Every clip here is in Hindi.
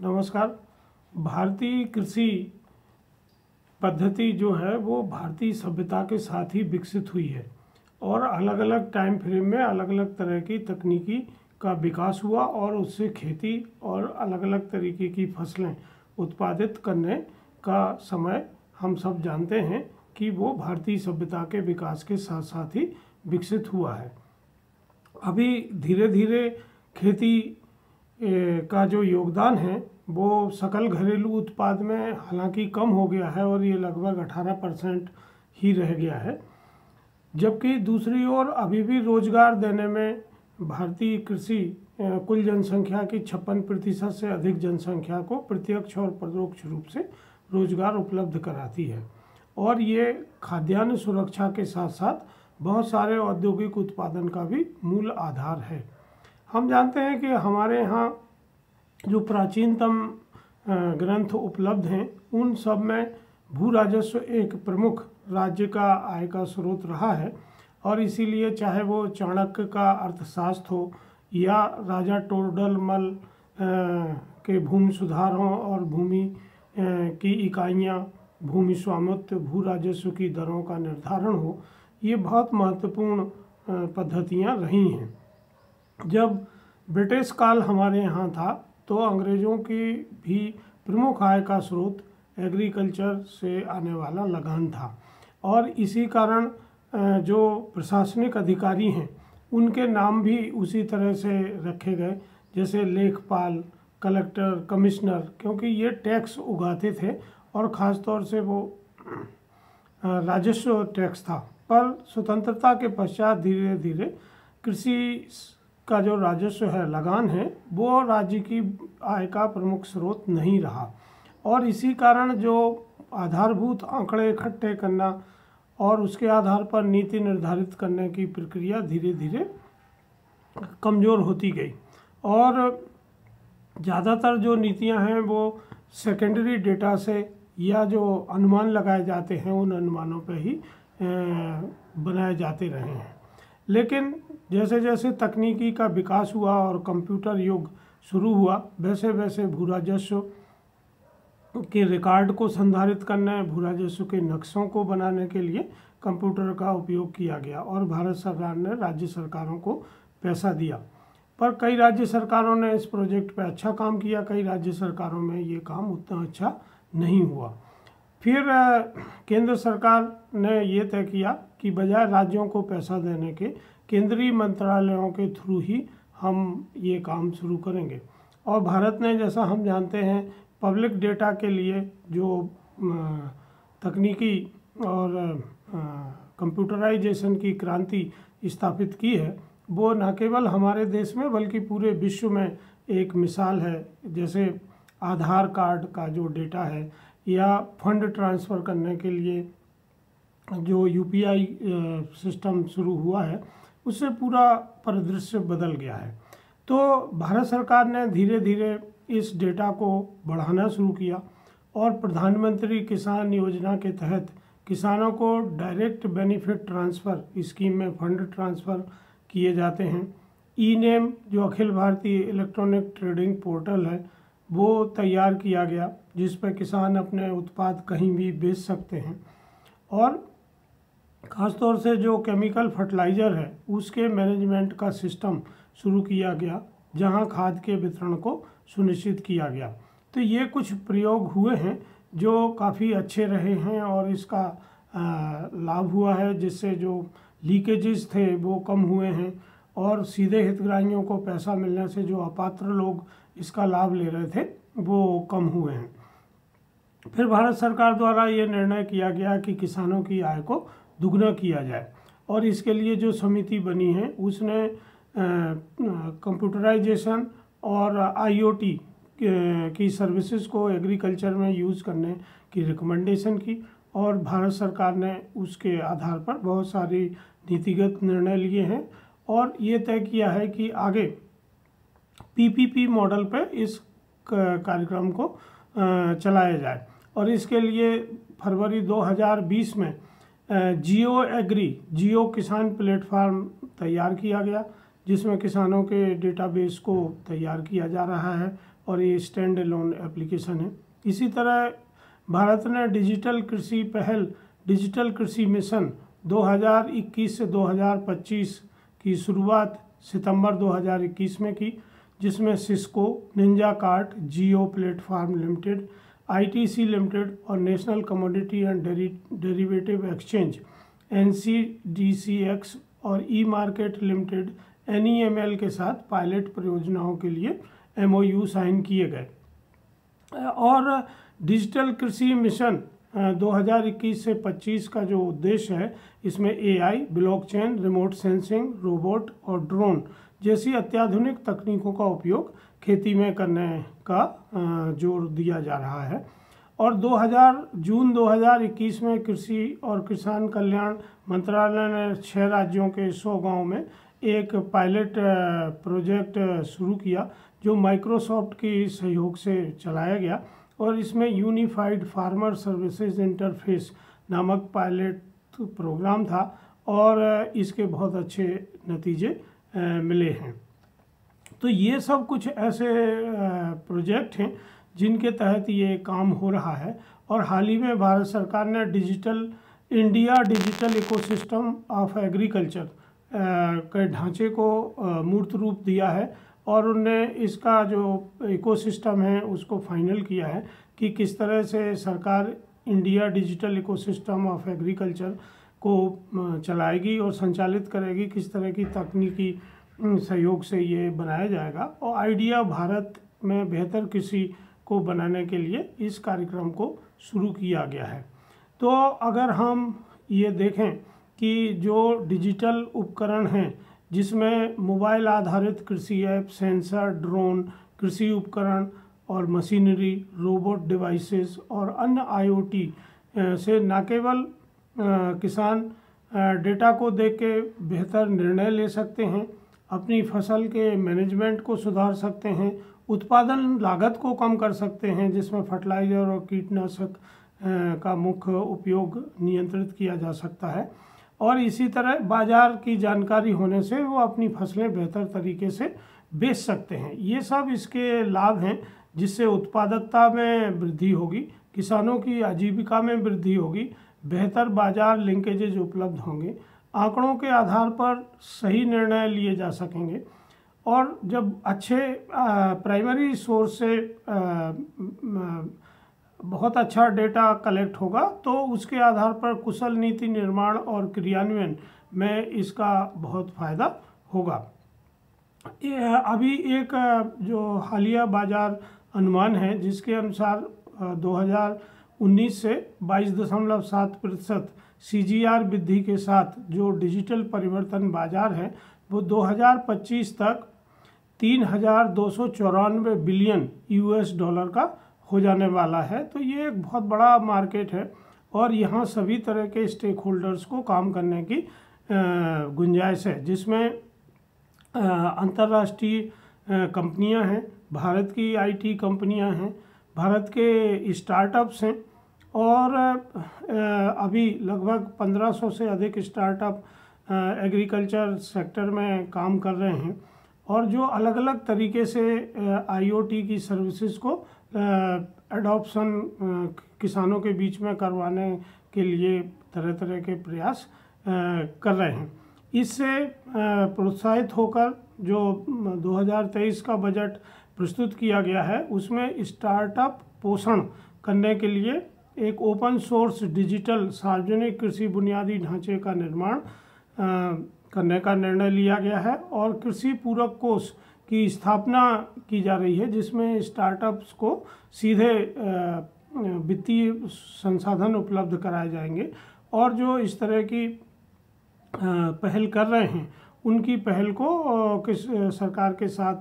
नमस्कार। भारतीय कृषि पद्धति जो है वो भारतीय सभ्यता के साथ ही विकसित हुई है और अलग अलग टाइम फ्रेम में अलग अलग तरह की तकनीकी का विकास हुआ और उससे खेती और अलग अलग तरीके की फसलें उत्पादित करने का समय हम सब जानते हैं कि वो भारतीय सभ्यता के विकास के साथ साथ ही विकसित हुआ है। अभी धीरे धीरे खेती का जो योगदान है वो सकल घरेलू उत्पाद में हालांकि कम हो गया है और ये लगभग 18% ही रह गया है, जबकि दूसरी ओर अभी भी रोजगार देने में भारतीय कृषि कुल जनसंख्या की 56% से अधिक जनसंख्या को प्रत्यक्ष और परोक्ष रूप से रोजगार उपलब्ध कराती है और ये खाद्यान्न सुरक्षा के साथ साथ बहुत सारे औद्योगिक उत्पादन का भी मूल आधार है। हम जानते हैं कि हमारे यहाँ जो प्राचीनतम ग्रंथ उपलब्ध हैं उन सब में भू राजस्व एक प्रमुख राज्य का आय का स्रोत रहा है और इसीलिए चाहे वो चाणक्य का अर्थशास्त्र हो या राजा टोडरमल के भूमि सुधार हो और भूमि की इकाइयाँ, भूमि स्वामित्व, भू राजस्व की दरों का निर्धारण हो, ये बहुत महत्वपूर्ण पद्धतियाँ रही हैं। जब ब्रिटिश काल हमारे यहाँ था तो अंग्रेज़ों की भी प्रमुख आय का स्रोत एग्रीकल्चर से आने वाला लगान था और इसी कारण जो प्रशासनिक अधिकारी हैं उनके नाम भी उसी तरह से रखे गए, जैसे लेखपाल, कलेक्टर, कमिश्नर, क्योंकि ये टैक्स उगाते थे और ख़ास तौर से वो राजस्व टैक्स था। पर स्वतंत्रता के पश्चात धीरे धीरे कृषि का जो राजस्व है, लगान है, वो राज्य की आय का प्रमुख स्रोत नहीं रहा और इसी कारण जो आधारभूत आंकड़े इकट्ठे करना और उसके आधार पर नीति निर्धारित करने की प्रक्रिया धीरे धीरे कमज़ोर होती गई और ज़्यादातर जो नीतियां हैं वो सेकेंडरी डेटा से या जो अनुमान लगाए जाते हैं उन अनुमानों पर ही बनाए जाते रहे हैं। लेकिन जैसे जैसे तकनीकी का विकास हुआ और कंप्यूटर युग शुरू हुआ, वैसे वैसे भू राजस्व के रिकॉर्ड को संधारित करने, भू राजस्व के नक्शों को बनाने के लिए कंप्यूटर का उपयोग किया गया और भारत सरकार ने राज्य सरकारों को पैसा दिया। पर कई राज्य सरकारों ने इस प्रोजेक्ट पर अच्छा काम किया, कई राज्य सरकारों में ये काम उतना अच्छा नहीं हुआ। फिर केंद्र सरकार ने ये तय किया कि बजाय राज्यों को पैसा देने के केंद्रीय मंत्रालयों के थ्रू ही हम ये काम शुरू करेंगे और भारत ने, जैसा हम जानते हैं, पब्लिक डेटा के लिए जो तकनीकी और कंप्यूटराइजेशन की क्रांति स्थापित की है वो न केवल हमारे देश में बल्कि पूरे विश्व में एक मिसाल है। जैसे आधार कार्ड का जो डेटा है या फंड ट्रांसफ़र करने के लिए जो यूपीआई सिस्टम शुरू हुआ है, उससे पूरा परिदृश्य बदल गया है। तो भारत सरकार ने धीरे धीरे इस डेटा को बढ़ाना शुरू किया और प्रधानमंत्री किसान योजना के तहत किसानों को डायरेक्ट बेनिफिट ट्रांसफ़र स्कीम में फंड ट्रांसफ़र किए जाते हैं। ई-नेम जो Akhil Bharatiya electronic trading portal है वो तैयार किया गया, जिस पर किसान अपने उत्पाद कहीं भी बेच सकते हैं और ख़ासतौर से जो केमिकल फर्टिलाइज़र है उसके मैनेजमेंट का सिस्टम शुरू किया गया, जहां खाद के वितरण को सुनिश्चित किया गया। तो ये कुछ प्रयोग हुए हैं जो काफ़ी अच्छे रहे हैं और इसका लाभ हुआ है, जिससे जो लीकेजेस थे वो कम हुए हैं और सीधे हितग्राहियों को पैसा मिलने से जो अपात्र लोग इसका लाभ ले रहे थे वो कम हुए हैं। फिर भारत सरकार द्वारा ये निर्णय किया गया कि किसानों की आय को दुगना किया जाए और इसके लिए जो समिति बनी है उसने कंप्यूटराइजेशन और आईओटी की सर्विसेज को एग्रीकल्चर में यूज़ करने की रिकमेंडेशन की और भारत सरकार ने उसके आधार पर बहुत सारी नीतिगत निर्णय लिए हैं और ये तय किया है कि आगे पीपीपी मॉडल पे इस कार्यक्रम को चलाया जाए और इसके लिए फरवरी 2020 में जियो किसान प्लेटफार्म तैयार किया गया, जिसमें किसानों के डेटाबेस को तैयार किया जा रहा है और ये स्टैंड अलोन एप्लीकेशन है। इसी तरह भारत ने डिजिटल कृषि पहल डिजिटल कृषि मिशन 2021 से 2025 की शुरुआत सितंबर 2021 में की, जिसमें सिस्को, निंजाकार्ट, जियो प्लेटफॉर्म लिमिटेड, आईटीसी लिमिटेड और national commodity and derivative exchange NCDCX और ई मार्केट लिमिटेड NEML के साथ पायलट परियोजनाओं के लिए MOU साइन किए गए। और डिजिटल कृषि मिशन 2021 से 25 का जो उद्देश्य है, इसमें AI, blockchain, remote sensing, robot और ड्रोन जैसी अत्याधुनिक तकनीकों का उपयोग खेती में करने का जोर दिया जा रहा है। और जून 2021 में कृषि और किसान कल्याण मंत्रालय ने 6 राज्यों के 100 गाँव में एक पायलट प्रोजेक्ट शुरू किया, जो माइक्रोसॉफ्ट की सहयोग से चलाया गया। और इसमें यूनिफाइड फार्मर सर्विसेज इंटरफेस नामक पायलट प्रोग्राम था और इसके बहुत अच्छे नतीजे मिले हैं। तो ये सब कुछ ऐसे प्रोजेक्ट हैं जिनके तहत ये काम हो रहा है। और हाल ही में भारत सरकार ने डिजिटल इकोसिस्टम ऑफ एग्रीकल्चर के ढांचे को मूर्त रूप दिया है और उनने इसका जो इकोसिस्टम है उसको फाइनल किया है कि किस तरह से सरकार India digital ecosystem of agriculture को चलाएगी और संचालित करेगी, किस तरह की तकनीकी सहयोग से ये बनाया जाएगा। और आइडिया भारत में बेहतर कृषि को बनाने के लिए इस कार्यक्रम को शुरू किया गया है। तो अगर हम ये देखें कि जो डिजिटल उपकरण हैं, जिसमें मोबाइल आधारित कृषि ऐप, सेंसर, ड्रोन, कृषि उपकरण और मशीनरी, रोबोट डिवाइसेस और अन्य IoT से न केवल किसान डेटा को देख के बेहतर निर्णय ले सकते हैं, अपनी फसल के मैनेजमेंट को सुधार सकते हैं, उत्पादन लागत को कम कर सकते हैं, जिसमें फर्टिलाइज़र और कीटनाशक का मुख्य उपयोग नियंत्रित किया जा सकता है। और इसी तरह बाजार की जानकारी होने से वो अपनी फसलें बेहतर तरीके से बेच सकते हैं। ये सब इसके लाभ हैं, जिससे उत्पादकता में वृद्धि होगी, किसानों की आजीविका में वृद्धि होगी, बेहतर बाजार लिंकेजेज उपलब्ध होंगे, आंकड़ों के आधार पर सही निर्णय लिए जा सकेंगे। और जब अच्छे प्राइमरी सोर्स से बहुत अच्छा डेटा कलेक्ट होगा तो उसके आधार पर कुशल नीति निर्माण और क्रियान्वयन में इसका बहुत फ़ायदा होगा। अभी एक जो हालिया बाजार अनुमान है, जिसके अनुसार 2019 से 22.7% CGR वृद्धि के साथ जो डिजिटल परिवर्तन बाजार है वो 2025 तक $3,294 बिलियन US का हो जाने वाला है। तो ये एक बहुत बड़ा मार्केट है और यहाँ सभी तरह के स्टेक होल्डर्स को काम करने की गुंजाइश है, जिसमें अंतर्राष्ट्रीय कंपनियां हैं, भारत की IT कंपनियां हैं, भारत के स्टार्टअप्स हैं और अभी लगभग 1500 से अधिक स्टार्टअप एग्रीकल्चर सेक्टर में काम कर रहे हैं और जो अलग अलग तरीके से IoT की सर्विसेज को एडॉप्शन किसानों के बीच में करवाने के लिए तरह तरह के प्रयास कर रहे हैं। इससे प्रोत्साहित होकर जो 2023 का बजट प्रस्तुत किया गया है, उसमें स्टार्टअप पोषण करने के लिए एक ओपन सोर्स डिजिटल सार्वजनिक कृषि बुनियादी ढांचे का निर्माण करने का निर्णय लिया गया है और कृषि पूरक कोष की स्थापना की जा रही है, जिसमें स्टार्टअप्स को सीधे वित्तीय संसाधन उपलब्ध कराए जाएंगे और जो इस तरह की पहल कर रहे हैं उनकी पहल को सरकार के साथ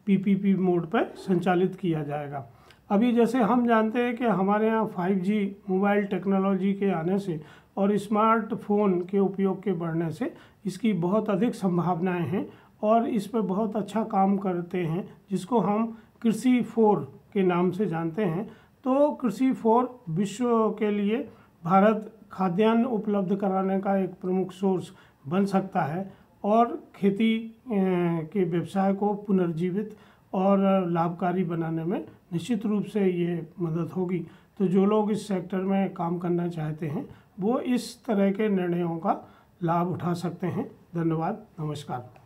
PPP मोड पर संचालित किया जाएगा। अभी जैसे हम जानते हैं कि हमारे यहाँ 5G मोबाइल टेक्नोलॉजी के आने से और स्मार्टफोन के उपयोग के बढ़ने से इसकी बहुत अधिक संभावनाएं हैं और इस पर बहुत अच्छा काम करते हैं, जिसको हम कृषि 4 के नाम से जानते हैं। तो कृषि 4 विश्व के लिए भारत खाद्यान्न उपलब्ध कराने का एक प्रमुख सोर्स बन सकता है और खेती के व्यवसाय को पुनर्जीवित और लाभकारी बनाने में निश्चित रूप से ये मदद होगी। तो जो लोग इस सेक्टर में काम करना चाहते हैं वो इस तरह के निर्णयों का लाभ उठा सकते हैं। धन्यवाद, नमस्कार।